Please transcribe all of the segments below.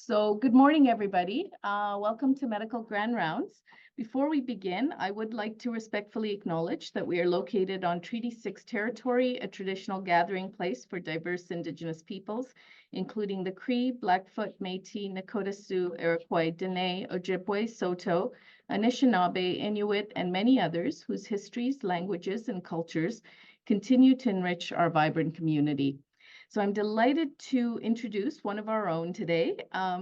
So good morning, everybody. Welcome to Medical Grand Rounds. Before we begin, I would like to respectfully acknowledge that we are located on Treaty 6 territory, a traditional gathering place for diverse Indigenous peoples, including the Cree, Blackfoot, Métis, Nakota Sioux, Iroquois, Dene, Ojibwe, Saulteaux, Anishinaabe, Inuit, and many others whose histories, languages, and cultures continue to enrich our vibrant community. So I'm delighted to introduce one of our own today.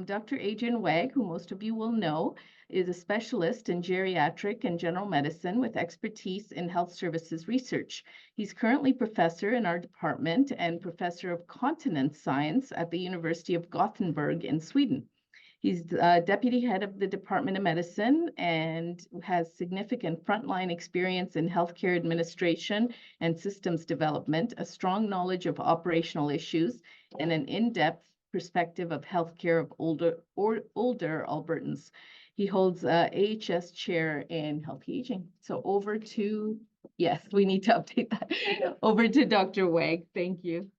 Dr. Adrian Wag, who most of you will know, is a specialist in geriatric and general medicine with expertise in health services research. He's currently professor in our department and professor of continence science at the University of Gothenburg in Sweden. He's deputy head of the Department of Medicine and has significant frontline experience in healthcare administration and systems development, a strong knowledge of operational issues, and an in-depth perspective of healthcare of older Albertans. He holds a AHS chair in healthy aging. So over to, yes, we need to update that. Over to Dr. Wag. Thank you.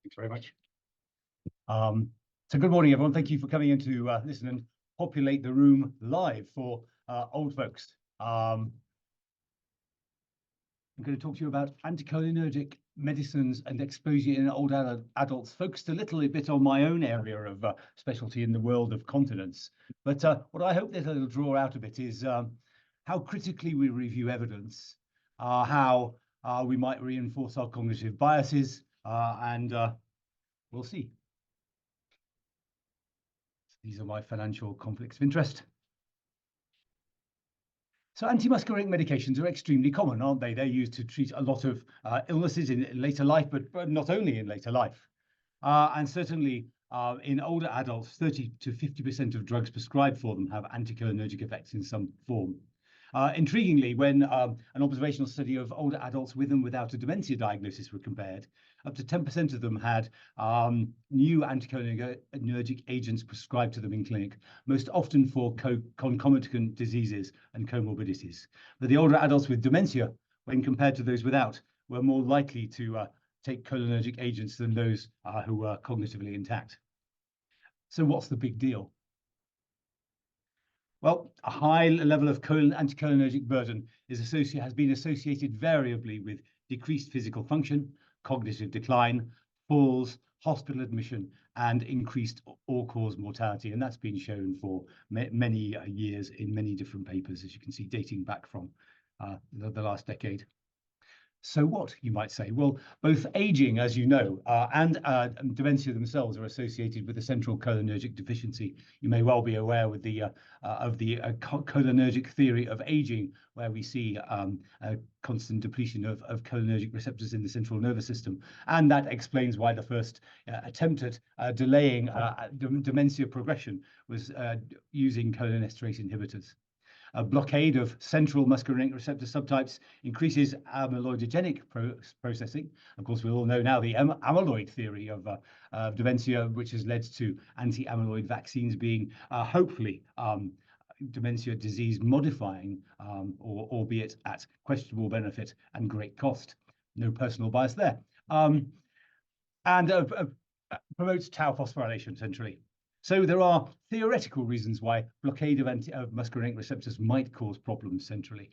Thanks very much. So good morning, everyone. Thank you for coming in to listen and populate the room live for old folks. I'm going to talk to you about anticholinergic medicines and exposure in old adults, focused a little bit on my own area of specialty in the world of continence. But what I hope that it'll draw out a bit is how critically we review evidence, how we might reinforce our cognitive biases, and we'll see. These are my financial conflicts of interest. So antimuscarinic medications are extremely common, aren't they? They're used to treat a lot of illnesses in later life, but not only in later life. And certainly in older adults, 30 to 50% of drugs prescribed for them have anticholinergic effects in some form. Intriguingly, when an observational study of older adults with and without a dementia diagnosis were compared, up to 10% of them had new anticholinergic agents prescribed to them in clinic, most often for concomitant diseases and comorbidities. But the older adults with dementia, when compared to those without, were more likely to take cholinergic agents than those who were cognitively intact. So what's the big deal? Well, a high level of anticholinergic burden has been associated variably with decreased physical function, cognitive decline, falls, hospital admission, and increased all-cause mortality. And that's been shown for many years in many different papers, as you can see, dating back from the last decade. So what, you might say? Well, both aging, as you know, and dementia themselves are associated with a central cholinergic deficiency. You may well be aware with the cholinergic theory of aging, where we see a constant depletion of cholinergic receptors in the central nervous system. And that explains why the first attempt at delaying dementia progression was using cholinesterase inhibitors. A blockade of central muscarinic receptor subtypes increases amyloidogenic processing. Of course, we all know now the amyloid theory of dementia, which has led to anti-amyloid vaccines being hopefully dementia disease modifying, or albeit at questionable benefit and great cost. No personal bias there. And promotes tau phosphorylation centrally. So there are theoretical reasons why blockade of muscarinic receptors might cause problems centrally.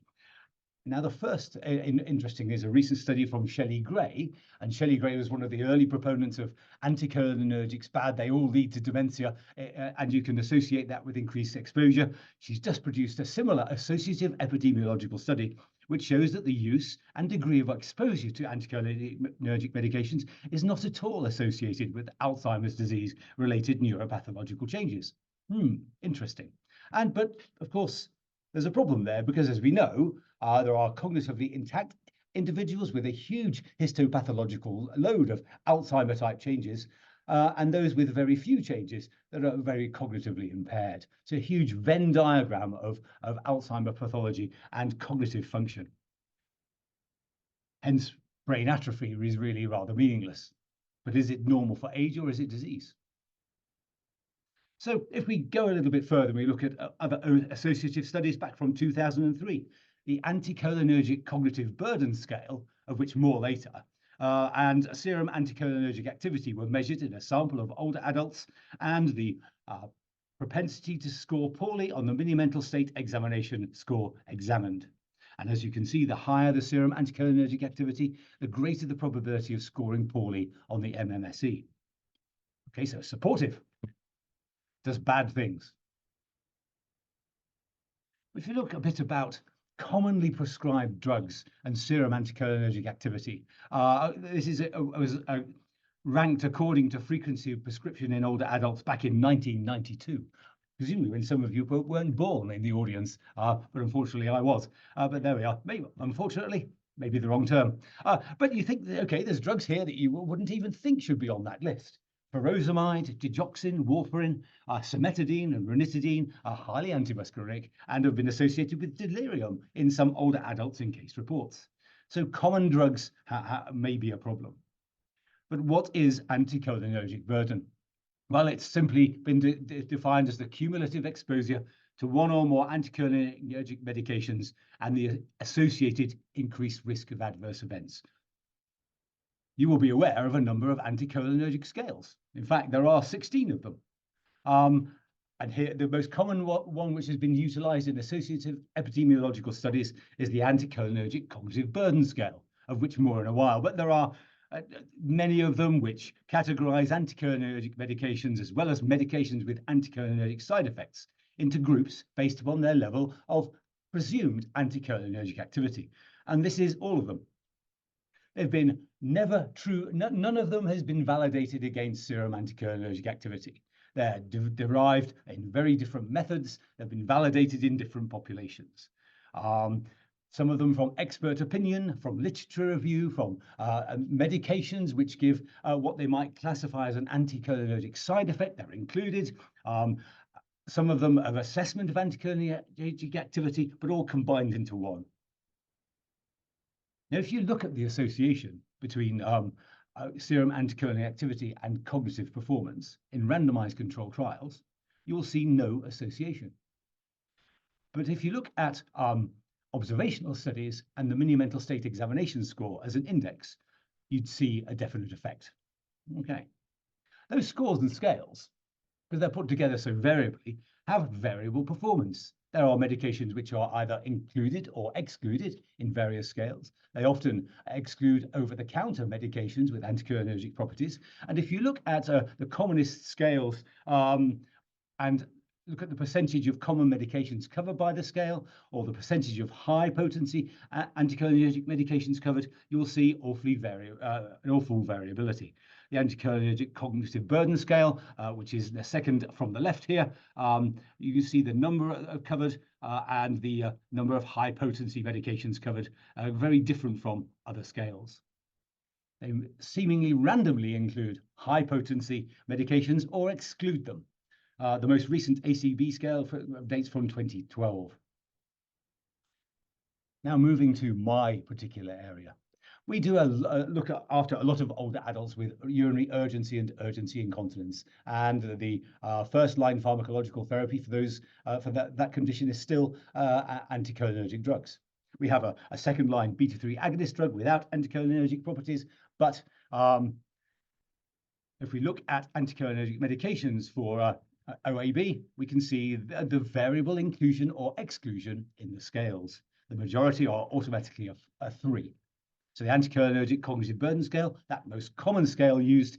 Now, the first interesting is a recent study from Shelley Gray, and Shelley Gray was one of the early proponents of anticholinergics. Bad, they all lead to dementia, and you can associate that with increased exposure. She's just produced a similar associative epidemiological study, which shows that the use and degree of exposure to anticholinergic medications is not at all associated with Alzheimer's disease-related neuropathological changes. Interesting. But of course, there's a problem there because, as we know, there are cognitively intact individuals with a huge histopathological load of Alzheimer-type changes, and those with very few changes that are very cognitively impaired. So a huge Venn diagram of Alzheimer pathology and cognitive function. Hence, brain atrophy is really rather meaningless. But is it normal for age or is it disease? So if we go a little bit further, we look at other associative studies back from 2003, the Anticholinergic Cognitive Burden Scale, of which more later, and serum anticholinergic activity were measured in a sample of older adults, and the propensity to score poorly on the mini-mental state examination score examined. And as you can see, the higher the serum anticholinergic activity, the greater the probability of scoring poorly on the MMSE. Okay, so supportive. Does bad things. If you look a bit about commonly prescribed drugs and serum anticholinergic activity, this is ranked according to frequency of prescription in older adults back in 1992. Presumably when some of you weren't born in the audience, but unfortunately I was. But there we are. Maybe, unfortunately, maybe the wrong term. But you think, okay, there's drugs here that you wouldn't even think should be on that list. Furosemide, digoxin, warfarin, cimetidine and ranitidine are highly antimuscarinic and have been associated with delirium in some older adults in case reports. So common drugs may be a problem. But what is anticholinergic burden? Well, it's simply been defined as the cumulative exposure to one or more anticholinergic medications and the associated increased risk of adverse events. You will be aware of a number of anticholinergic scales. In fact, there are 16 of them. And here, the most common one which has been utilized in associative epidemiological studies is the anticholinergic cognitive burden scale, of which more in a while. But there are many of them which categorize anticholinergic medications as well as medications with anticholinergic side effects into groups based upon their level of presumed anticholinergic activity. And this is all of them. They've been never true, none of them has been validated against serum anticholinergic activity. They're derived in very different methods. They've been validated in different populations. Some of them from expert opinion, from literature review, from medications which give what they might classify as an anticholinergic side effect. They're included. Some of them of assessment of anticholinergic activity, but all combined into one. Now, if you look at the association between serum anticholinergic activity and cognitive performance in randomized controlled trials, you will see no association. But if you look at observational studies and the mini-mental state examination score as an index, you'd see a definite effect. Okay. Those scores and scales, because they're put together so variably, have variable performance. There are medications which are either included or excluded in various scales. They often exclude over-the-counter medications with anticholinergic properties. And if you look at the commonest scales and look at the percentage of common medications covered by the scale or the percentage of high potency anticholinergic medications covered, you will see an awful variability. The anticholinergic cognitive burden scale, which is the second from the left here, you can see the number covered and the number of high potency medications covered, very different from other scales. They seemingly randomly include high potency medications or exclude them. The most recent ACB scale dates from 2012. Now moving to my particular area. We do a look after a lot of older adults with urinary urgency and urgency incontinence. And the first-line pharmacological therapy for those for that condition is still anticholinergic drugs. We have a second-line beta-3 agonist drug without anticholinergic properties, but if we look at anticholinergic medications for OAB, we can see the variable inclusion or exclusion in the scales. The majority are automatically a 3. So the anticholinergic cognitive burden scale, that most common scale used,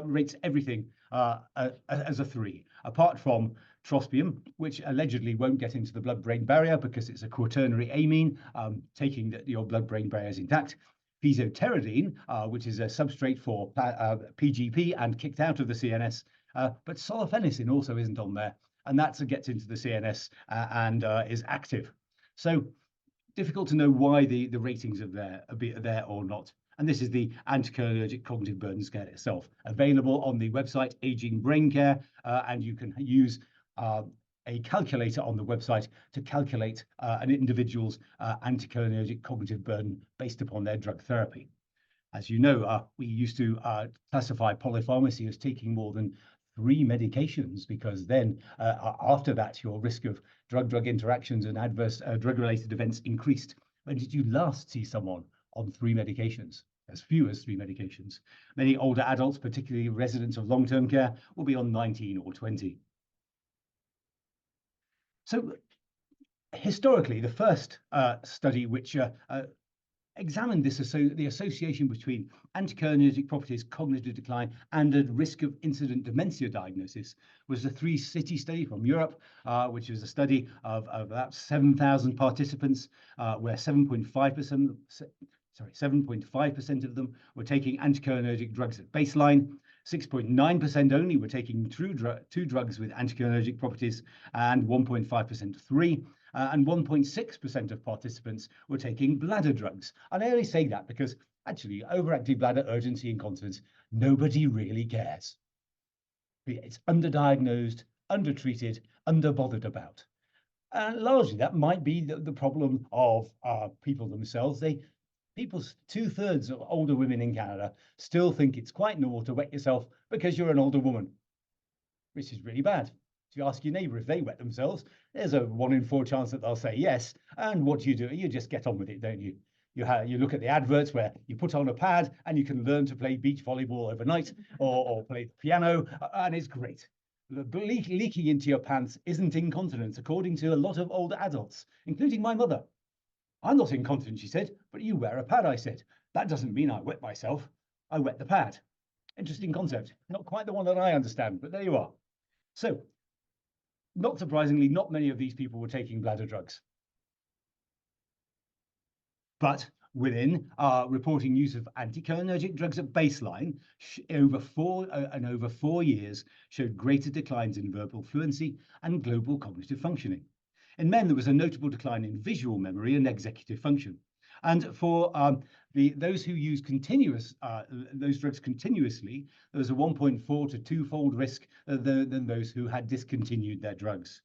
rates everything as a 3, apart from trospium, which allegedly won't get into the blood-brain barrier because it's a quaternary amine, taking your blood-brain barrier is intact. Fesoterodine, which is a substrate for PGP and kicked out of the CNS, but solifenacin also isn't on there, and that gets into the CNS and is active. So difficult to know why the ratings are there or not. And this is the anticholinergic cognitive burden scale itself, available on the website Aging Brain Care, and you can use a calculator on the website to calculate an individual's anticholinergic cognitive burden based upon their drug therapy. As you know, we used to classify polypharmacy as taking more than 3 medications, because then after that, your risk of drug-drug interactions and adverse drug-related events increased. When did you last see someone on 3 medications? As few as 3 medications. Many older adults, particularly residents of long-term care, will be on 19 or 20. So historically, the first study which examined the association between anticholinergic properties, cognitive decline, and a risk of incident dementia diagnosis was the three-city study from Europe, which was a study of about 7,000 participants, where 7.5% of them were taking anticholinergic drugs at baseline. 6.9% only were taking two drugs with anticholinergic properties, and 1.5% three. And 1.6% of participants were taking bladder drugs. And I only say that because actually overactive bladder, urgency incontinence, nobody really cares. It's underdiagnosed, undertreated, underbothered about. And largely that might be the problem of people themselves. Two-thirds of older women in Canada still think it's quite normal to wet yourself because you're an older woman, which is really bad. If you ask your neighbour if they wet themselves, there's a 1 in 4 chance that they'll say yes. And what do? You just get on with it, don't you? You look at the adverts where you put on a pad and you can learn to play beach volleyball overnight or play the piano, and it's great. Leaking into your pants isn't incontinence, according to a lot of older adults, including my mother. I'm not incontinent, she said, but you wear a pad, I said. That doesn't mean I wet myself. I wet the pad. Interesting concept. Not quite the one that I understand, but there you are. So, not surprisingly, not many of these people were taking bladder drugs. But women are reporting use of anticholinergic drugs at baseline over 4 years showed greater declines in verbal fluency and global cognitive functioning. In men, there was a notable decline in visual memory and executive function. And for those who use those drugs continuously, there was a 1.4 to 2-fold risk than those who had discontinued their drugs.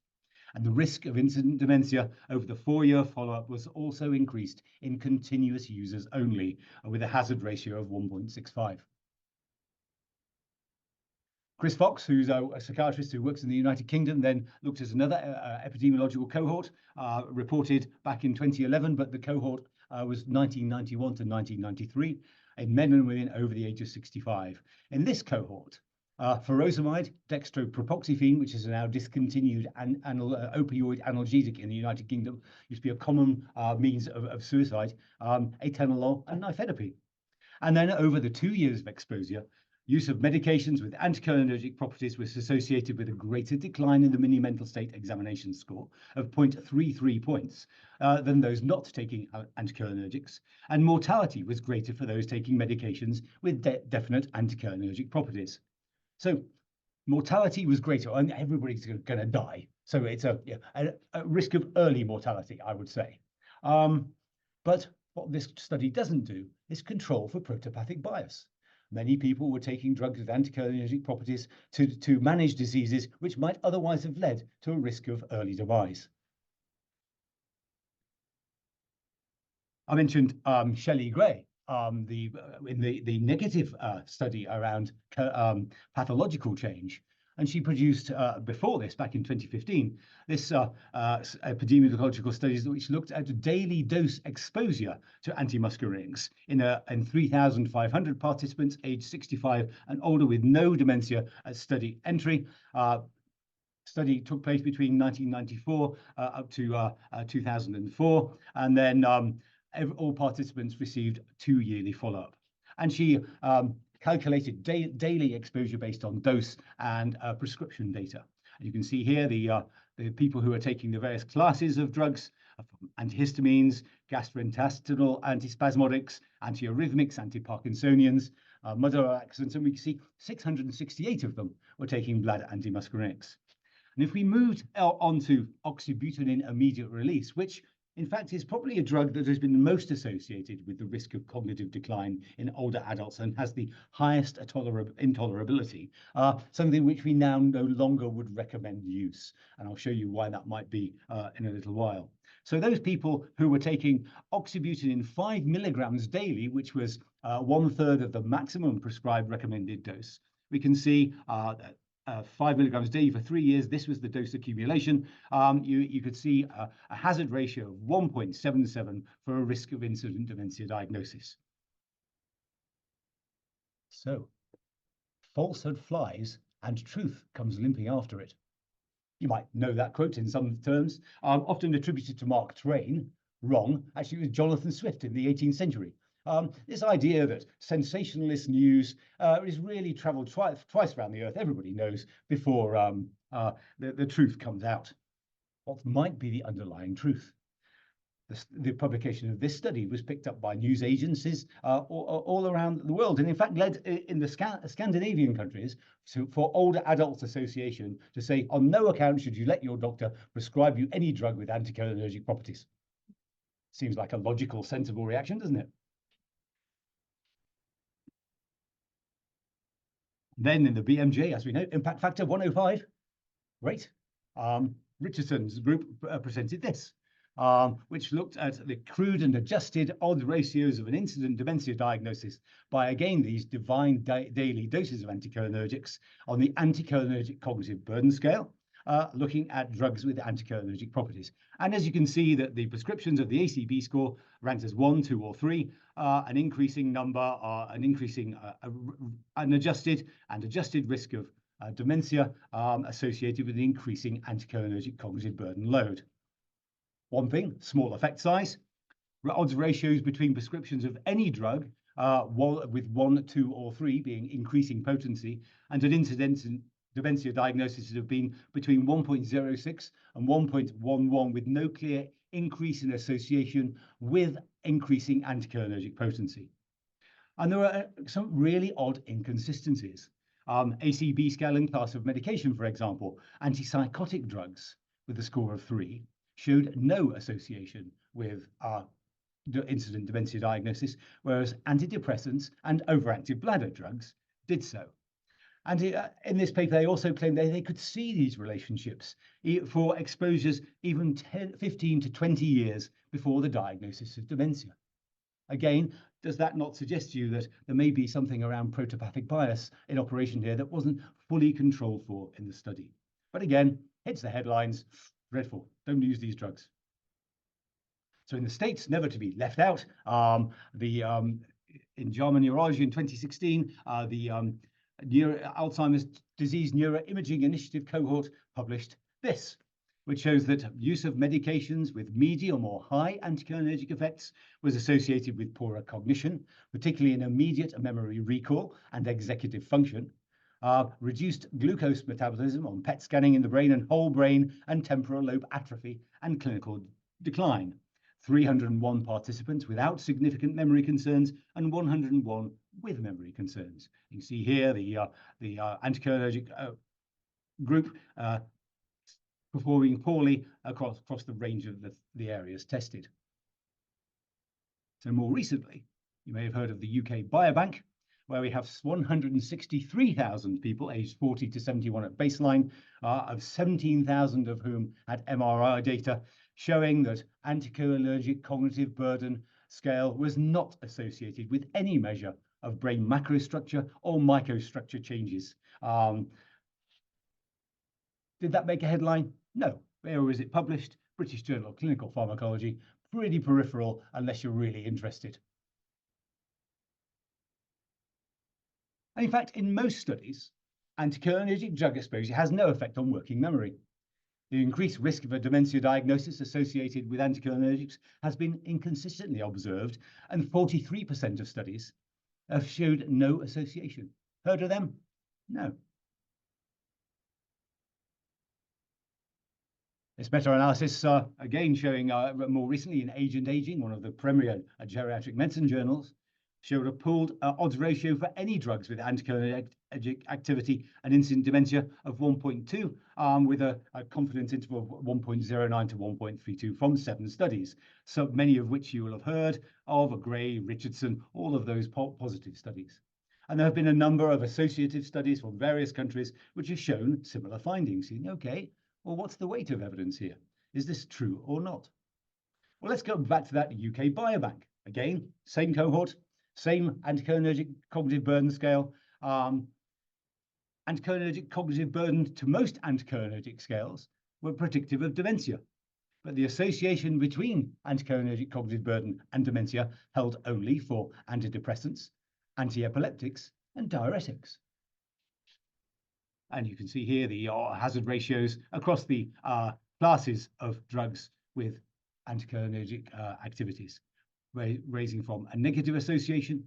And the risk of incident dementia over the 4-year follow-up was also increased in continuous users only, with a hazard ratio of 1.65. Chris Fox, who's a psychiatrist who works in the United Kingdom, then looked at another epidemiological cohort, reported back in 2011, but the cohort was 1991 to 1993, in men and women over the age of 65. In this cohort, furosemide, dextropropoxyphene, which is a now discontinued opioid analgesic in the United Kingdom, used to be a common means of suicide, atenolol and nifedipine. And then over the 2 years of exposure, use of medications with anticholinergic properties was associated with a greater decline in the mini mental state examination score of 0.33 points than those not taking anticholinergics, and mortality was greater for those taking medications with definite anticholinergic properties. So mortality was greater, and everybody's going to die. So it's a risk of early mortality, I would say. But what this study doesn't do is control for protopathic bias. Many people were taking drugs with anticholinergic properties to manage diseases which might otherwise have led to a risk of early demise. I mentioned Shelley Gray, in the negative study around pathological change. And she produced, before this, back in 2015, this epidemiological studies which looked at daily dose exposure to antimuscarinics in 3,500 participants aged 65 and older with no dementia at study entry. Study took place between 1994 up to 2004, and then all participants received 2 yearly follow-up. And she calculated daily exposure based on dose and prescription data. And you can see here the people who are taking the various classes of drugs, antihistamines, gastrointestinal antispasmodics, antiarrhythmics, antiparkinsonians, motor accidents, and we can see 668 of them were taking bladder antimuscarinics. And if we moved on to oxybutynin immediate release, which in fact is probably a drug that has been most associated with the risk of cognitive decline in older adults and has the highest intolerability, something which we now no longer would recommend use. And I'll show you why that might be in a little while. So those people who were taking oxybutynin 5 milligrams daily, which was 1/3 of the maximum prescribed recommended dose, we can see 5 milligrams daily for 3 years. This was the dose accumulation. You could see a hazard ratio of 1.77 for a risk of incident dementia diagnosis. So, falsehood flies and truth comes limping after it. You might know that quote in some terms, often attributed to Mark Twain. Wrong. Actually, it was Jonathan Swift in the 18th century. This idea that sensationalist news is really travelled twice around the earth, everybody knows, before the truth comes out. What might be the underlying truth? The publication of this study was picked up by news agencies all around the world, and in fact led in the Scandinavian countries for Older Adults Association to say, on no account should you let your doctor prescribe you any drug with anticholinergic properties. Seems like a logical, sensible reaction, doesn't it? Then in the BMJ, as we know, impact factor 105, great. Richardson's group presented this, which looked at the crude and adjusted odds ratios of an incident dementia diagnosis by, again, these divine daily doses of anticholinergics on the anticholinergic cognitive burden scale, looking at drugs with anticholinergic properties. And as you can see, that the prescriptions of the ACB score ranked as 1, 2, or 3, an increasing number, an adjusted risk of dementia associated with an increasing anticholinergic cognitive burden load. One thing, small effect size, odds ratios between prescriptions of any drug, with 1, 2, or 3 being increasing potency, and an incidence in dementia diagnoses have been between 1.06 and 1.11, with no clear increase in association with increasing anticholinergic potency. And there are some really odd inconsistencies. ACB scaling class of medication, for example, antipsychotic drugs with a score of 3 showed no association with incident dementia diagnosis, whereas antidepressants and overactive bladder drugs did so. And in this paper, they also claimed they could see these relationships for exposures even 15 to 20 years before the diagnosis of dementia. Again, does that not suggest to you that there may be something around protopathic bias in operation here that wasn't fully controlled for in the study? But again, hits the headlines, dreadful, don't use these drugs. So in the States, never to be left out, in JAMA Neurology in 2016, the Alzheimer's Disease Neuroimaging Initiative cohort published this, which shows that use of medications with medium or high anticholinergic effects was associated with poorer cognition, particularly in immediate memory recall and executive function, reduced glucose metabolism on PET scanning in the brain and whole brain and temporal lobe atrophy and clinical decline. 301 participants without significant memory concerns and 101 with memory concerns. You can see here the anticholinergic group performing poorly across the range of the areas tested. So more recently, you may have heard of the UK Biobank, where we have 163,000 people aged 40 to 71 at baseline, of 17,000 of whom had MRI data, showing that anticholinergic cognitive burden scale was not associated with any measure of brain macrostructure or microstructure changes. Did that make a headline? No. Where was it published? British Journal of Clinical Pharmacology. Pretty peripheral unless you're really interested. And in fact, in most studies, anticholinergic drug exposure has no effect on working memory. The increased risk of a dementia diagnosis associated with anticholinergics has been inconsistently observed, and 43% of studies have showed no association. Heard of them? No. This meta-analysis, again showing more recently in Age and Aging, one of the premier geriatric medicine journals, showed a pooled odds ratio for any drugs with anticholinergic activity and incident dementia of 1.2, with a confidence interval of 1.09 to 1.32 from 7 studies, so many of which you will have heard of: Gray, Richardson, all of those positive studies. And there have been a number of associative studies from various countries which have shown similar findings. Okay, well, what's the weight of evidence here? Is this true or not? Well, let's go back to that UK Biobank. Again, same cohort, same anticholinergic cognitive burden scale. Anticholinergic cognitive burden to most anticholinergic scales were predictive of dementia, but the association between anticholinergic cognitive burden and dementia held only for antidepressants, antiepileptics, and diuretics. And you can see here the hazard ratios across the classes of drugs with anticholinergic activities, ranging from a negative association,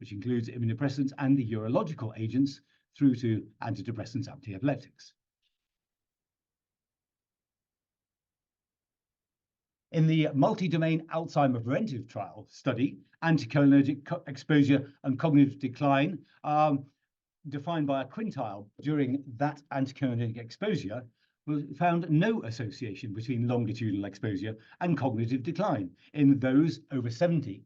which includes immunosuppressants and the urological agents, through to antidepressants, antiepileptics. In the multi-domain Alzheimer preventive trial study, anticholinergic exposure and cognitive decline, defined by a quintile during that anticholinergic exposure, found no association between longitudinal exposure and cognitive decline in those over 70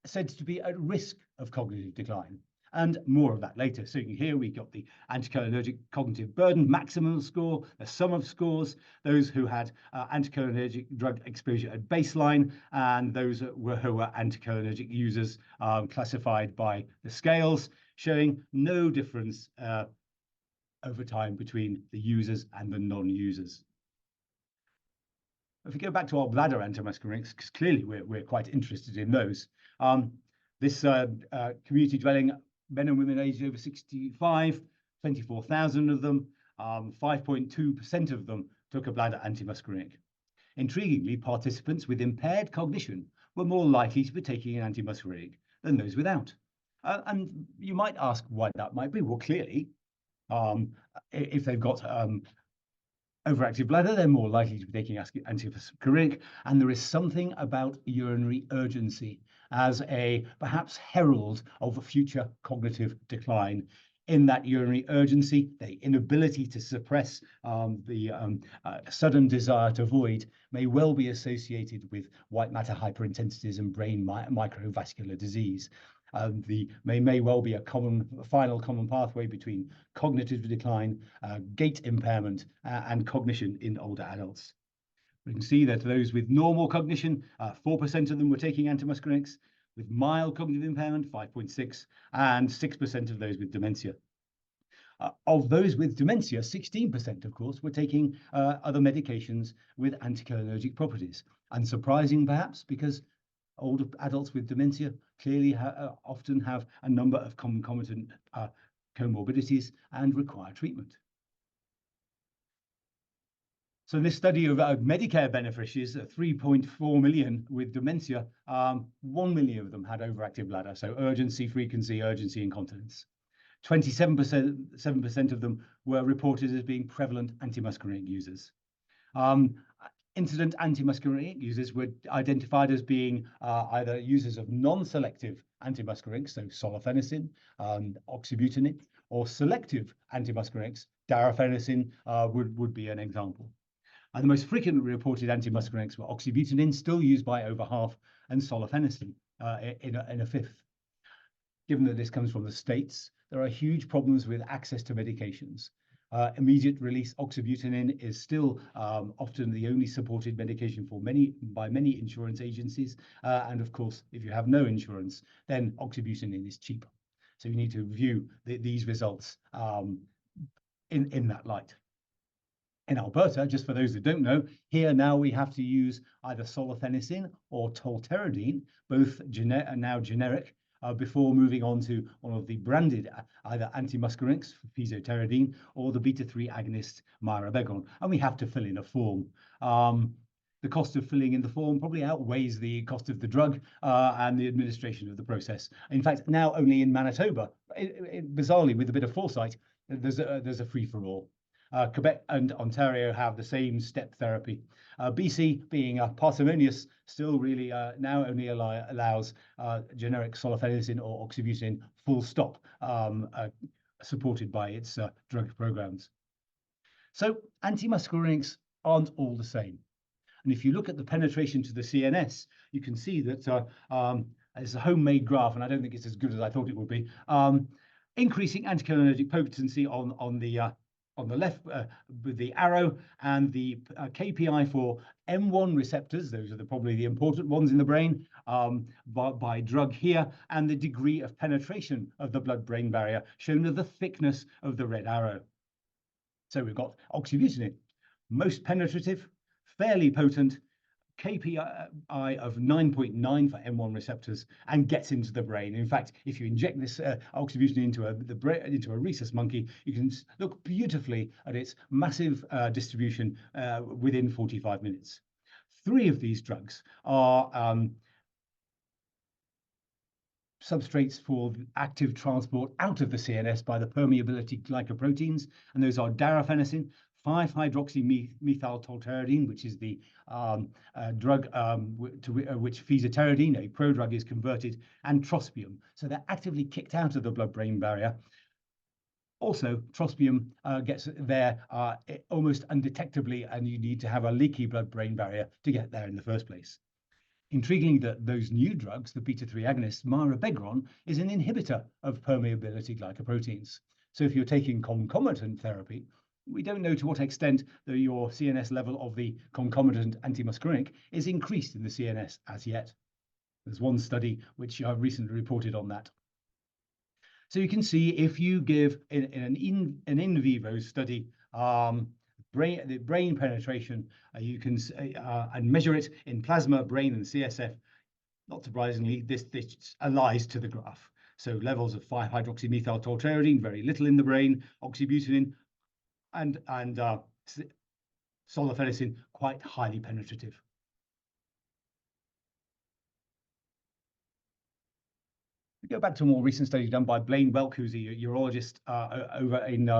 said to be at risk of cognitive decline. And more of that later. So here we got the anticholinergic cognitive burden maximum score, the sum of scores, those who had anticholinergic drug exposure at baseline, and those who were anticholinergic users, classified by the scales, showing no difference over time between the users and the non-users. If we go back to our bladder antimuscarinics, because clearly we're quite interested in those. This community dwelling men and women aged over 65, 24,000 of them, 5.2% of them took a bladder antimuscarinic. Intriguingly, participants with impaired cognition were more likely to be taking an antimuscarinic than those without. And you might ask why that might be. Well, clearly, if they've got overactive bladder, they're more likely to be taking antimuscarinic, and there is something about urinary urgency as a perhaps herald of a future cognitive decline. In that urinary urgency, the inability to suppress the sudden desire to void may well be associated with white matter hyperintensities and brain microvascular disease. May well be a final common pathway between cognitive decline, gait impairment, and cognition in older adults. We can see that those with normal cognition, 4% of them were taking antimuscarinics, with mild cognitive impairment, 5.6%, and 6% of those with dementia. Of those with dementia, 16%, of course, were taking other medications with anticholinergic properties. Unsurprising, perhaps, because older adults with dementia clearly often have a number of concomitant comorbidities and require treatment. So in this study of Medicare beneficiaries, 3.4 million with dementia, 1 million of them had overactive bladder, so urgency, frequency, urgency, incontinence. 27% of them were reported as being prevalent antimuscarinic users. Incident antimuscarinic users were identified as being either users of non-selective antimuscarinics, so solifenacin, oxybutynin, or selective antimuscarinics, darafenacin would be an example. And the most frequently reported antimuscarinics were oxybutynin, still used by over half, and solifenacin in a fifth. Given that this comes from the States, there are huge problems with access to medications. Immediate release oxybutynin is still often the only supported medication by many insurance agencies. And of course, if you have no insurance, then oxybutynin is cheaper. So you need to view these results in that light. In Alberta, just for those that don't know, here now we have to use either solifenacin or tolterodine, both now generic, before moving on to one of the branded either antimuscarinics, fesoterodine, or the beta-3 agonist mirabegon, and we have to fill in a form. The cost of filling in the form probably outweighs the cost of the drug and the administration of the process. In fact, now only in Manitoba, bizarrely with a bit of foresight, there's a free-for-all. Quebec and Ontario have the same step therapy. BC, being parsimonious, still really now only allows generic solifenacin or oxybutynin full stop, supported by its drug programs. So antimuscarinics aren't all the same. And if you look at the penetration to the CNS, you can see that it's a homemade graph, and I don't think it's as good as I thought it would be. Increasing anticholinergic potency on the left with the arrow, and the KPI for M1 receptors, those are probably the important ones in the brain, by drug here, and the degree of penetration of the blood-brain barrier shown as the thickness of the red arrow. So we've got oxybutynin, most penetrative, fairly potent, KPI of 9.9 for M1 receptors and gets into the brain. In fact, if you inject this oxybutynin into a rhesus monkey, you can look beautifully at its massive distribution within 45 minutes. 3 of these drugs are substrates for active transport out of the CNS by the permeability glycoproteins, and those are darafenacin, 5-hydroxymethyltolterodine, which is the drug to which fesoterodine, a prodrug, is converted, and trospium. So they're actively kicked out of the blood-brain barrier. Also, trospium gets there almost undetectably, and you need to have a leaky blood-brain barrier to get there in the first place. Intriguingly, that those new drugs, the beta-3 agonist, mirabegron, is an inhibitor of permeability glycoproteins. So if you're taking concomitant therapy, we don't know to what extent your CNS level of the concomitant antimuscarinic is increased in the CNS as yet. There's one study which I've recently reported on that. So you can see if you give in an in vivo study the brain penetration, you can and measure it in plasma, brain, and CSF. Not surprisingly, this allies to the graph. So levels of 5-hydroxymethyltolterodine, very little in the brain, oxybutynin, and solifenacin, quite highly penetrative. We go back to a more recent study done by Blaine Welk, who's a urologist over in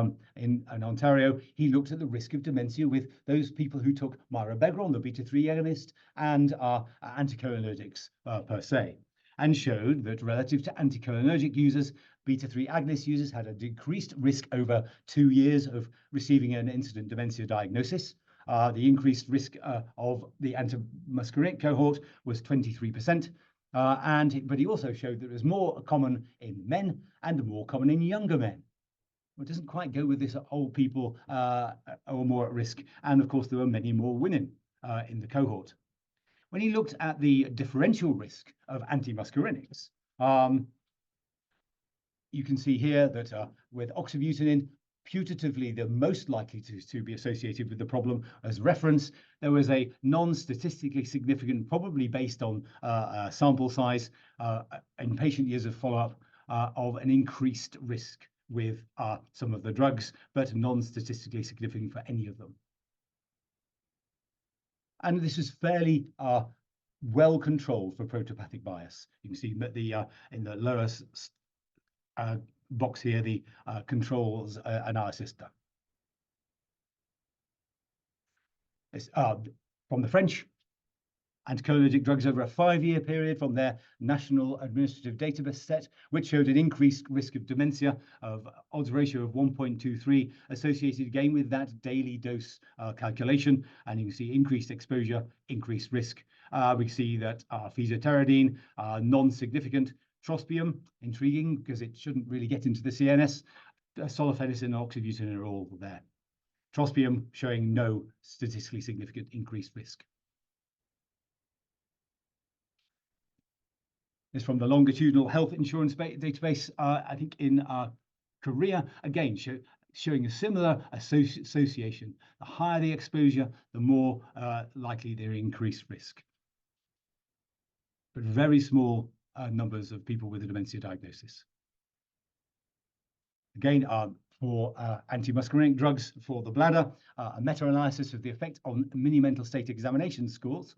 Ontario. He looked at the risk of dementia with those people who took mirabegron, the beta-3 agonist, and anticholinergics per se, and showed that relative to anticholinergic users, beta-3 agonist users had a decreased risk over 2 years of receiving an incident dementia diagnosis. The increased risk of the antimuscarinic cohort was 23%. But he also showed that it was more common in men and more common in younger men. It doesn't quite go with this old people are more at risk. And of course, there were many more women in the cohort. When he looked at the differential risk of antimuscarinics, you can see here that with oxybutynin, putatively the most likely to be associated with the problem as reference, there was a non-statistically significant, probably based on sample size in patient years of follow-up, of an increased risk with some of the drugs, but non-statistically significant for any of them. And this is fairly well controlled for protopathic bias. You can see that in the lower box here, the controls analysis done. It's from the French, anticholinergic drugs over a 5-year period from their National Administrative Database set, which showed an increased risk of dementia of odds ratio of 1.23, associated again with that daily dose calculation. And you can see increased exposure, increased risk. We see that fesoterodine, non-significant. Trospium, intriguing because it shouldn't really get into the CNS. Solifenacin and oxybutynin are all there. Trospium showing no statistically significant increased risk. This is from the longitudinal health insurance database, I think in Korea, again showing a similar association. The higher the exposure, the more likely their increased risk. But very small numbers of people with a dementia diagnosis. Again, for antimuscarinic drugs for the bladder, a meta-analysis of the effect on mini mental state examination scores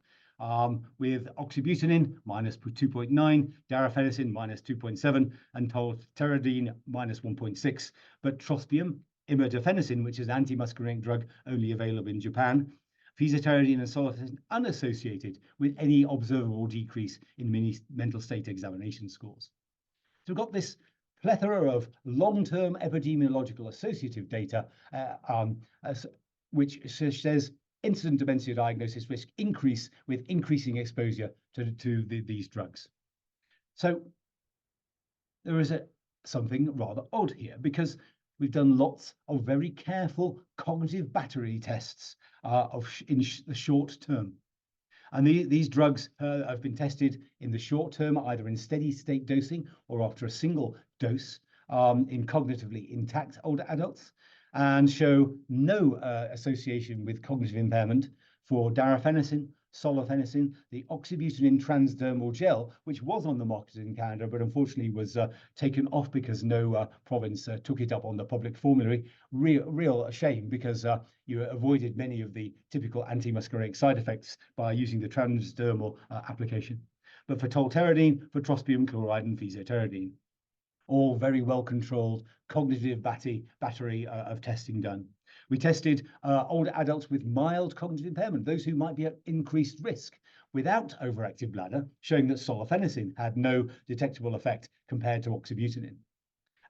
with oxybutynin -2.9, darafenacin -2.7, and tolterodine -1.6. But trospium, imidafenacin, which is an antimuscarinic drug only available in Japan, fesoterodine and solifenacin unassociated with any observable decrease in mini mental state examination scores. So we've got this plethora of long-term epidemiological associative data, which says incident dementia diagnosis risk increase with increasing exposure to these drugs. So there is something rather odd here, because we've done lots of very careful cognitive battery tests in the short term. And these drugs have been tested in the short term, either in steady state dosing or after a single dose in cognitively intact older adults, and show no association with cognitive impairment for darafenacin, solifenacin, the oxybutynin transdermal gel, which was on the market in Canada, but unfortunately was taken off because no province took it up on the public formulary. Real shame, because you avoided many of the typical anti-muscarinic side effects by using the transdermal application. But for tolterodine, for trospium chloride, and fesoterodine, all very well controlled cognitive battery of testing done. We tested older adults with mild cognitive impairment, those who might be at increased risk, without overactive bladder, showing that solifenacin had no detectable effect compared to oxybutynin.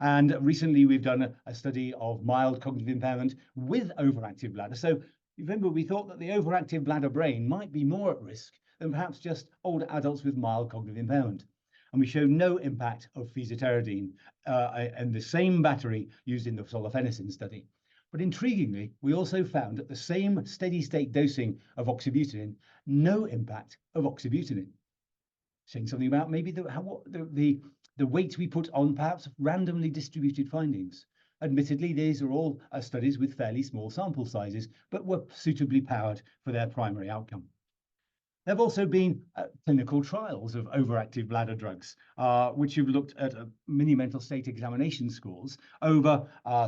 And recently we've done a study of mild cognitive impairment with overactive bladder. So remember, we thought that the overactive bladder brain might be more at risk than perhaps just older adults with mild cognitive impairment. And we show no impact of fesoterodine and the same battery used in the solifenacin study. But intriguingly, we also found at the same steady state dosing of oxybutynin, no impact of oxybutynin. Saying something about maybe the weight we put on perhaps randomly distributed findings. Admittedly, these are all studies with fairly small sample sizes, but were suitably powered for their primary outcome. There have also been clinical trials of overactive bladder drugs, which have looked at mini mental state examination scores over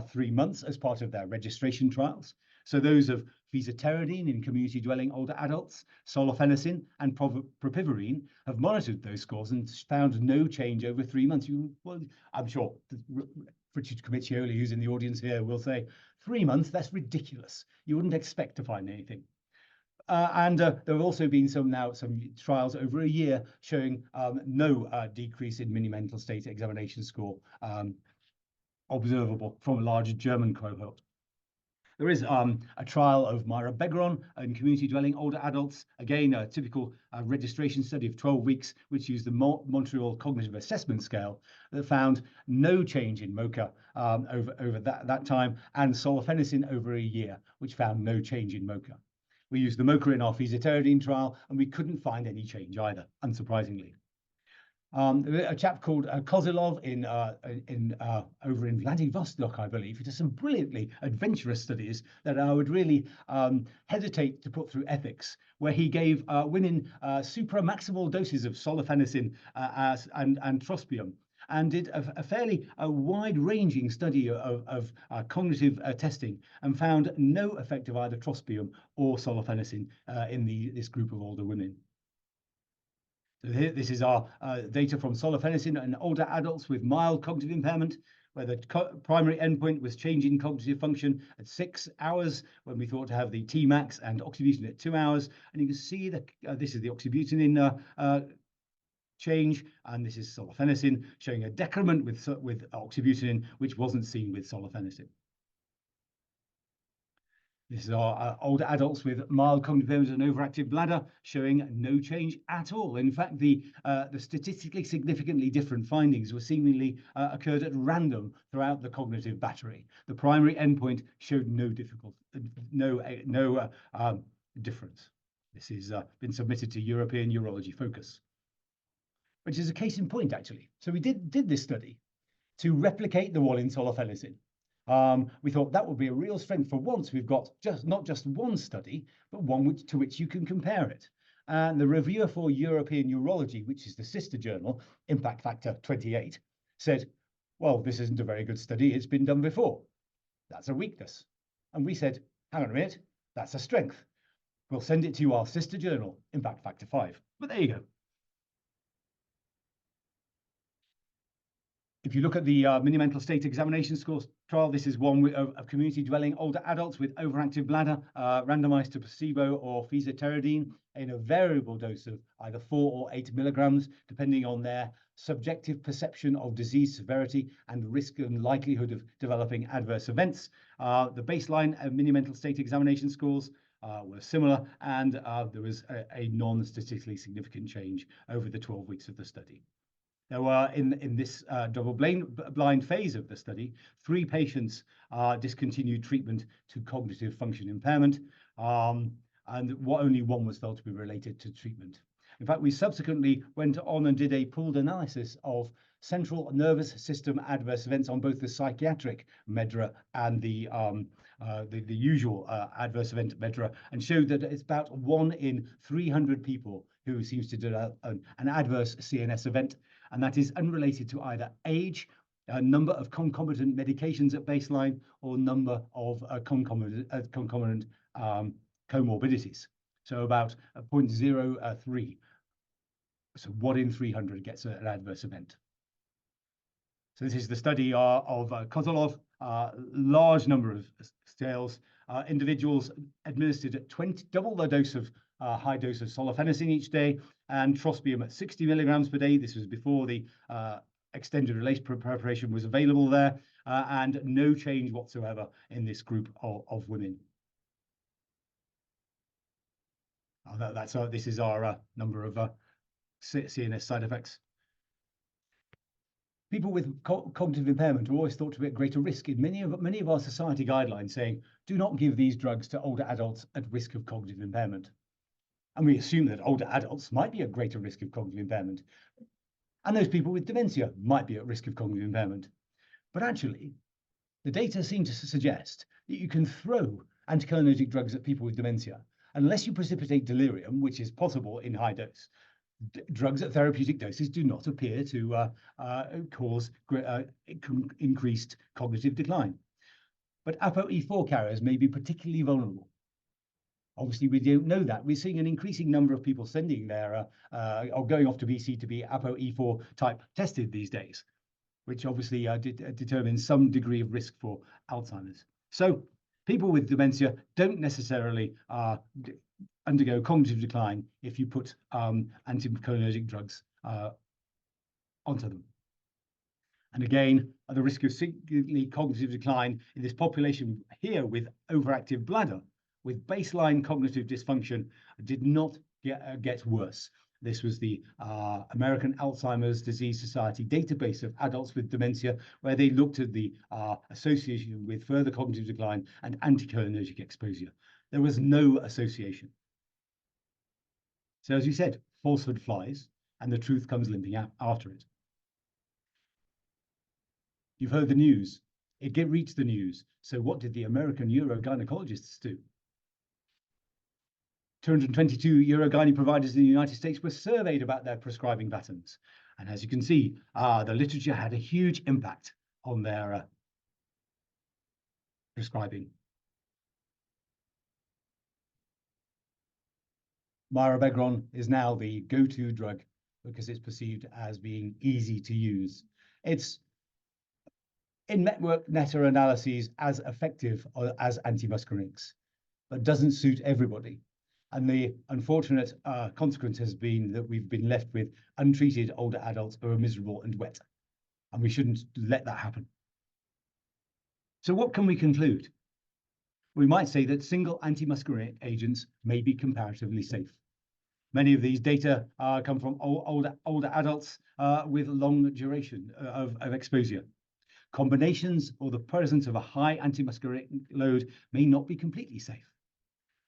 3 months as part of their registration trials. So those of fesoterodine in community dwelling older adults, solifenacin and propivarine have monitored those scores and found no change over 3 months. Well, I'm sure Richard Comiccioli, who's in the audience here, will say, 3 months, that's ridiculous. You wouldn't expect to find anything. And there have also been some trials over a year showing no decrease in mini mental state examination score observable from a larger German cohort. There is a trial of mirabegeron in community dwelling older adults, again a typical registration study of 12 weeks, which used the Montreal Cognitive Assessment Scale, that found no change in MoCA over that time, and solifenacin over a year, which found no change in MoCA. We used the MoCA in our fesoterodine trial, and we couldn't find any change either, unsurprisingly. A chap called Kozilov over in Vladivostok, I believe, he does some brilliantly adventurous studies that I would really hesitate to put through ethics, where he gave women supramaximal doses of solifenacin and trospium, and did a fairly wide-ranging study of cognitive testing, and found no effect of either trospium or solifenacin in this group of older women. So here, this is our data from solifenacin in older adults with mild cognitive impairment, where the primary endpoint was change in cognitive function at 6 hours, when we thought to have the Tmax, and oxybutynin at 2 hours. And you can see that this is the oxybutynin change, and this is solifenacin showing a decrement with oxybutynin, which wasn't seen with solifenacin. This is our older adults with mild cognitive impairment and overactive bladder, showing no change at all. In fact, the statistically significantly different findings were seemingly occurred at random throughout the cognitive battery. The primary endpoint showed no difference. This has been submitted to European Urology Focus, which is a case in point, actually. So we did this study to replicate the one in solifenacin. We thought that would be a real strength. For once, we've got not just one study, but one to which you can compare it. And the reviewer for European Urology, which is the sister journal, Impact Factor 28, said, well, this isn't a very good study. It's been done before. That's a weakness. And we said, hang on a minute, that's a strength. We'll send it to our sister journal, Impact Factor 5. But there you go. If you look at the mini mental state examination scores trial, this is one of community dwelling older adults with overactive bladder, randomized to placebo or fesoterodine in a variable dose of either 4 or 8 milligrams, depending on their subjective perception of disease severity and risk and likelihood of developing adverse events. The baseline mini mental state examination scores were similar, and there was a non-statistically significant change over the 12 weeks of the study. There were, in this double-blind phase of the study, 3 patients discontinued treatment to cognitive function impairment, and only one was felt to be related to treatment. In fact, we subsequently went on and did a pooled analysis of central nervous system adverse events on both the psychiatric MEDRA and the usual adverse event MEDRA, and showed that it's about 1 in 300 people who seems to develop an adverse CNS event, and that is unrelated to either age, number of concomitant medications at baseline, or number of concomitant comorbidities. So about 0.03. So 1 in 300 gets an adverse event. So this is the study of Kozolov, large number of scales, individuals administered at double the dose of high dose of solifenacin each day, and trospium at 60 milligrams per day. This was before the extended release preparation was available there, and no change whatsoever in this group of women. This is our number of CNS side effects. People with cognitive impairment are always thought to be at greater risk in many of our society guidelines, saying do not give these drugs to older adults at risk of cognitive impairment. And we assume that older adults might be at greater risk of cognitive impairment, and those people with dementia might be at risk of cognitive impairment. But actually, the data seem to suggest that you can throw anticholinergic drugs at people with dementia unless you precipitate delirium, which is possible in high dose. Drugs at therapeutic doses do not appear to cause increased cognitive decline. But ApoE4 carriers may be particularly vulnerable. Obviously, we don't know that. We're seeing an increasing number of people sending their or going off to BC to be ApoE4 type tested these days, which obviously determines some degree of risk for Alzheimer's. So people with dementia don't necessarily undergo cognitive decline if you put anticholinergic drugs onto them. And again, the risk of significantly cognitive decline in this population here with overactive bladder, with baseline cognitive dysfunction, did not get worse. This was the American Alzheimer's Disease Society database of adults with dementia, where they looked at the association with further cognitive decline and anticholinergic exposure. There was no association. So as you said, falsehood flies, and the truth comes limping out after it. You've heard the news. It reached the news. So what did the American urogynecologists do? 222 urogyne providers in the United States were surveyed about their prescribing patterns. And as you can see, the literature had a huge impact on their prescribing. Mirabegron is now the go-to drug because it's perceived as being easy to use. It's in network meta-analyses as effective as antimuscarinics, but doesn't suit everybody. And the unfortunate consequence has been that we've been left with untreated older adults who are miserable and wet, and we shouldn't let that happen. So what can we conclude? We might say that single antimuscarinic agents may be comparatively safe. Many of these data come from older adults with long duration of exposure. Combinations or the presence of a high antimuscarinic load may not be completely safe.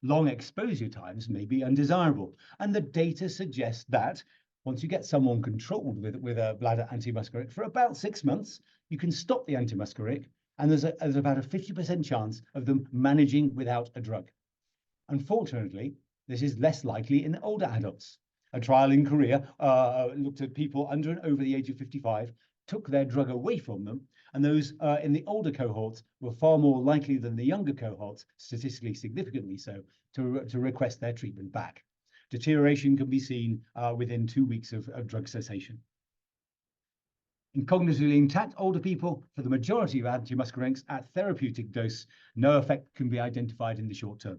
Long exposure times may be undesirable, and the data suggests that once you get someone controlled with a bladder antimuscarinic for about 6 months, you can stop the antimuscarinic, and there's about a 50% chance of them managing without a drug. Unfortunately, this is less likely in older adults. A trial in Korea looked at people under and over the age of 55, took their drug away from them, and those in the older cohorts were far more likely than the younger cohorts, statistically significantly so, to request their treatment back. Deterioration can be seen within 2 weeks of drug cessation. In cognitively intact older people, for the majority of antimuscarinics at therapeutic dose, no effect can be identified in the short term.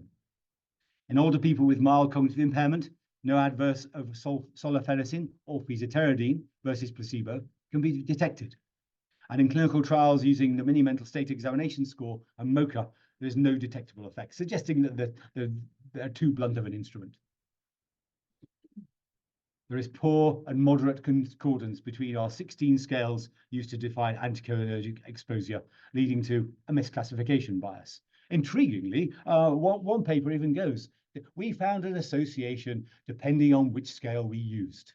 In older people with mild cognitive impairment, no adverse of solifenacin or physioterdine versus placebo can be detected. And in clinical trials using the Mini-Mental State Examination Score and MoCA, there is no detectable effect, suggesting that they're too blunt of an instrument. There is poor and moderate concordance between our 16 scales used to define anticholinergic exposure, leading to a misclassification bias. Intriguingly, one paper even goes, we found an association depending on which scale we used.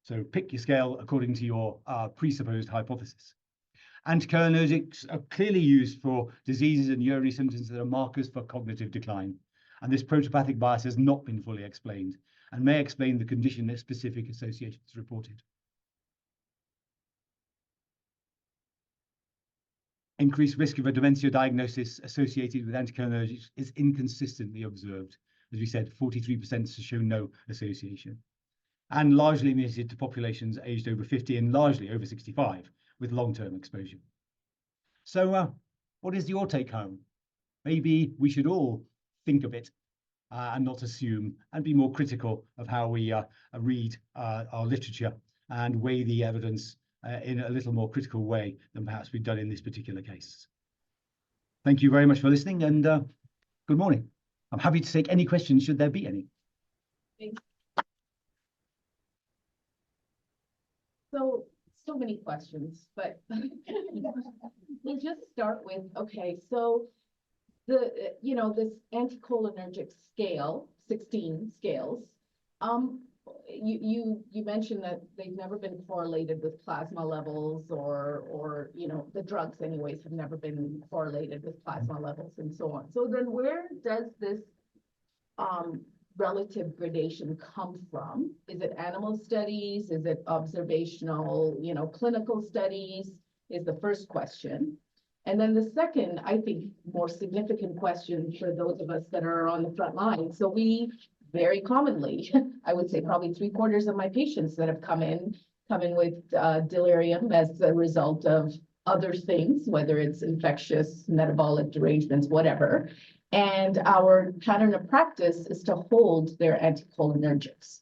So pick your scale according to your presupposed hypothesis. Anticholinergics are clearly used for diseases and urinary symptoms that are markers for cognitive decline. And this protopathic bias has not been fully explained and may explain the condition that specific associations reported. Increased risk of a dementia diagnosis associated with anticholinergics is inconsistently observed. As we said, 43% has shown no association, and largely limited to populations aged over 50 and largely over 65 with long-term exposure. So what is your take home? Maybe we should all think of it and not assume, and be more critical of how we read our literature and weigh the evidence in a little more critical way than perhaps we've done in this particular case. Thank you very much for listening, and good morning. I'm happy to take any questions, should there be any. So many questions, but we'll just start with, okay, so this anticholinergic scale, 16 scales, you mentioned that they've never been correlated with plasma levels, or the drugs anyways have never been correlated with plasma levels and so on. So then where does this relative gradation come from? Is it animal studies? Is it observational, clinical studies? Is the first question. And then the second, I think, more significant question for those of us that are on the front line. So we very commonly, I would say probably 3/4 of my patients that have come in with delirium as a result of other things, whether it's infectious, metabolic derangements, whatever. And our pattern of practice is to hold their anticholinergics.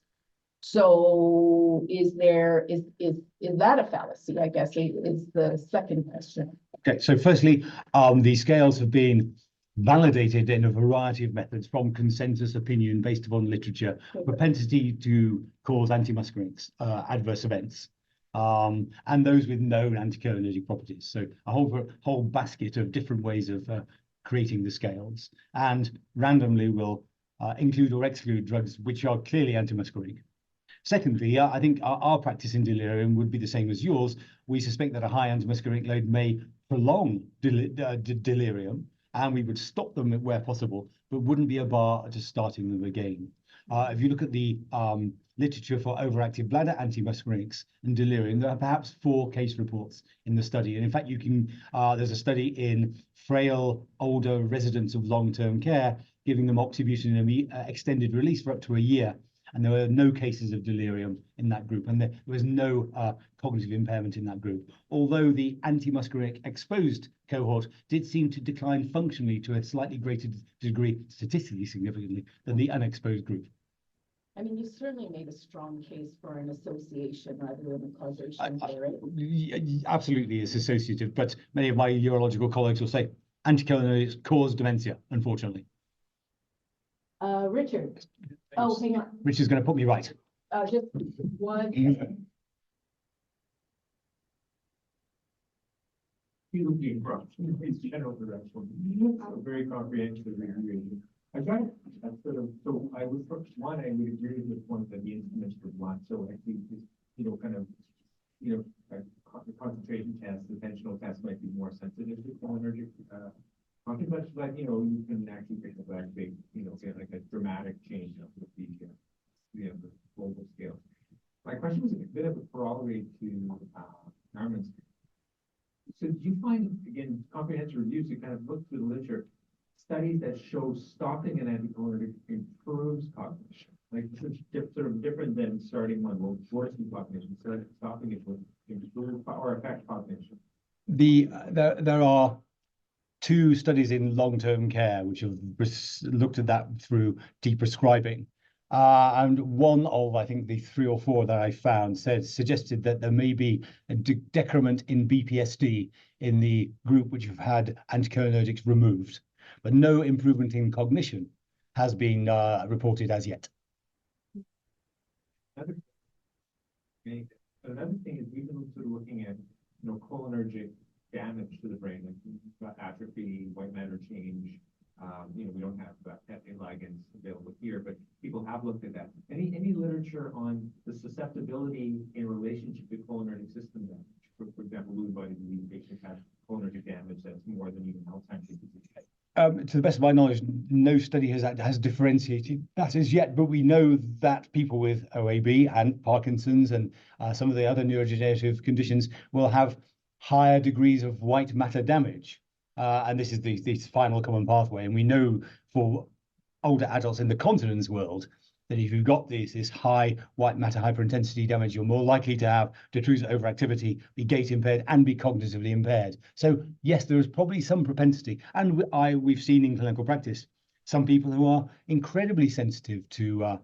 So is that a fallacy, I guess, is the second question. Okay, so firstly, the scales have been validated in a variety of methods, from consensus opinion based upon literature, propensity to cause antimuscarinics, adverse events, and those with known anticholinergic properties. So a whole basket of different ways of creating the scales, and randomly will include or exclude drugs which are clearly antimuscarinic. Secondly, I think our practice in delirium would be the same as yours. We suspect that a high antimuscarinic load may prolong delirium, and we would stop them where possible, but wouldn't be a bar to starting them again. If you look at the literature for overactive bladder antimuscarinics and delirium, there are perhaps 4 case reports in the study. And in fact, there's a study in frail, older residents of long-term care, giving them oxybutynin extended release for up to a year. And there were no cases of delirium in that group, and there was no cognitive impairment in that group. Although the antimuscarinic exposed cohort did seem to decline functionally to a slightly greater degree, statistically significantly, than the unexposed group. I mean, you certainly made a strong case for an association rather than a causation theory. Absolutely, it's associative, but many of my urological colleagues will say anticholinergics cause dementia, unfortunately. Richard. Oh, hang on. Richard's going to put me right. Just one. It's general direction. Very comprehensive review. I tried so I would I would agree with the point that the instruments were blunt. So I think this, the concentration test, the tensional test might be more sensitive to cholinergic but you can actually pick up that big, get like a dramatic change with the global scale. My question was a bit of a corollary to Armin's. So do you find, again, comprehensive reviews, you kind of look through the literature, studies that show stopping an anticholinergic improves cognition? Like, this is sort of different than starting one will worsen cognition. So stopping it will improve or affect cognition. There are 2 studies in long-term care which have looked at that through deprescribing. And one of, I think, the 3 or 4 that I found suggested that there may be a decrement in BPSD in the group which have had anticholinergics removed, but no improvement in cognition has been reported as yet. Another thing is we've been sort of looking at cholinergic damage to the brain, like atrophy, white matter change, We don't have peptide ligands available here, but people have looked at that. Any literature on the susceptibility in relationship to cholinergic system damage? For example, Lewy body disease patients have cholinergic damage that's more than even Alzheimer's disease. To the best of my knowledge, no study has differentiated that as yet, but we know that people with OAB and Parkinson's and some of the other neurodegenerative conditions will have higher degrees of white matter damage. And this is the final common pathway. And we know for older adults in the continence world that if you've got this high white matter hyperintensity damage, you're more likely to have detrusor overactivity, be gait impaired, and be cognitively impaired. So yes, there is probably some propensity. And we've seen in clinical practice some people who are incredibly sensitive to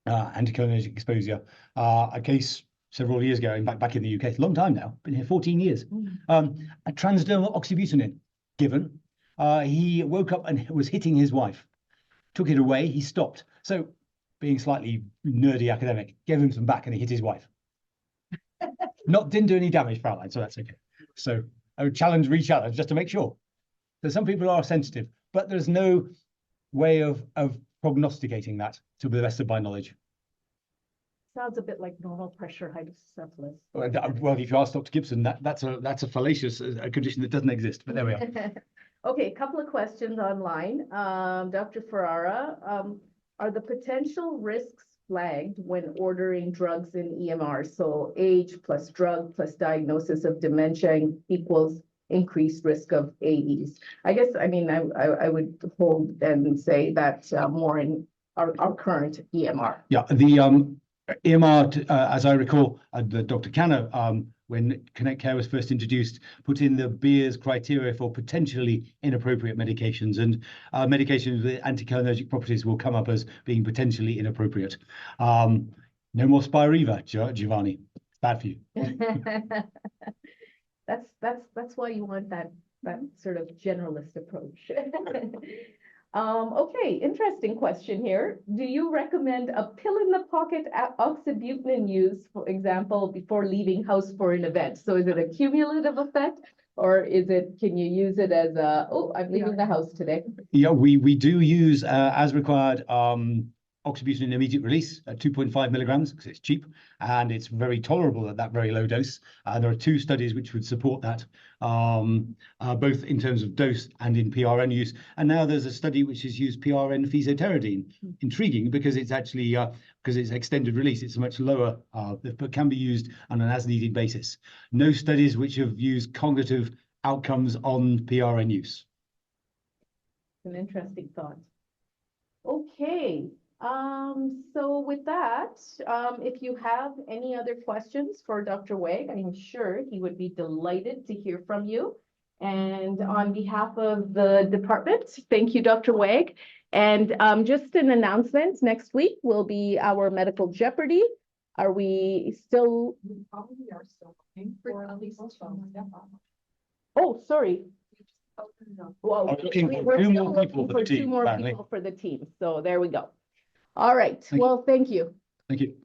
anticholinergic exposure. A case several years ago, in fact, back in the UK, it's a long time now, been here 14 years, a transdermal oxybutynin given. He woke up and was hitting his wife, took it away, he stopped. So being slightly nerdy academic, gave him some back and he hit his wife. Didn't do any damage, Fraulein, so that's okay. So I would re-challenge just to make sure. So some people are sensitive, but there's no way of prognosticating that to the best of my knowledge. Sounds a bit like normal pressure hydrocephalus. Well, if you ask Dr. Gibson, that's a fallacious condition that doesn't exist, but there we are. Okay, a couple of questions online. Dr. Ferrara, are the potential risks flagged when ordering drugs in EMR? So age plus drug plus diagnosis of dementia equals increased risk of AEs. I guess, I mean, I would hold and say that more in our current EMR. Yeah, the EMR, as I recall, Dr. Canna, when Connect Care was first introduced, put in the Beers criteria for potentially inappropriate medications, and medications with anticholinergic properties will come up as being potentially inappropriate. No more Spiriva, Giovanni. It's bad for you. That's why you want that sort of generalist approach. Okay, interesting question here. Do you recommend a pill in the pocket oxybutynin use, for example, before leaving house for an event? So is it a cumulative effect, or can you use it as I'm leaving the house today? Yeah, we do use as required oxybutynin immediate release at 2.5 milligrams because it's cheap and it's very tolerable at that very low dose. There are 2 studies which would support that, both in terms of dose and in PRN use. And now there's a study which has used PRN fesoterodine. Intriguing because it's actually because it's extended release, it's a much lower, but can be used on an as-needed basis. No studies which have used cognitive outcomes on PRN use. An interesting thought. Okay. So with that, if you have any other questions for Dr. Wegg, I'm sure he would be delighted to hear from you. And on behalf of the department, thank you, Dr. Wegg. And just an announcement, next week will be our Medical Jeopardy. Are we still? We probably are still looking for at least 2 more. Oh, sorry. Well, looking for 2 more people for the team. 2 more people for the team. So there we go. All right. Well, thank you. Thank you.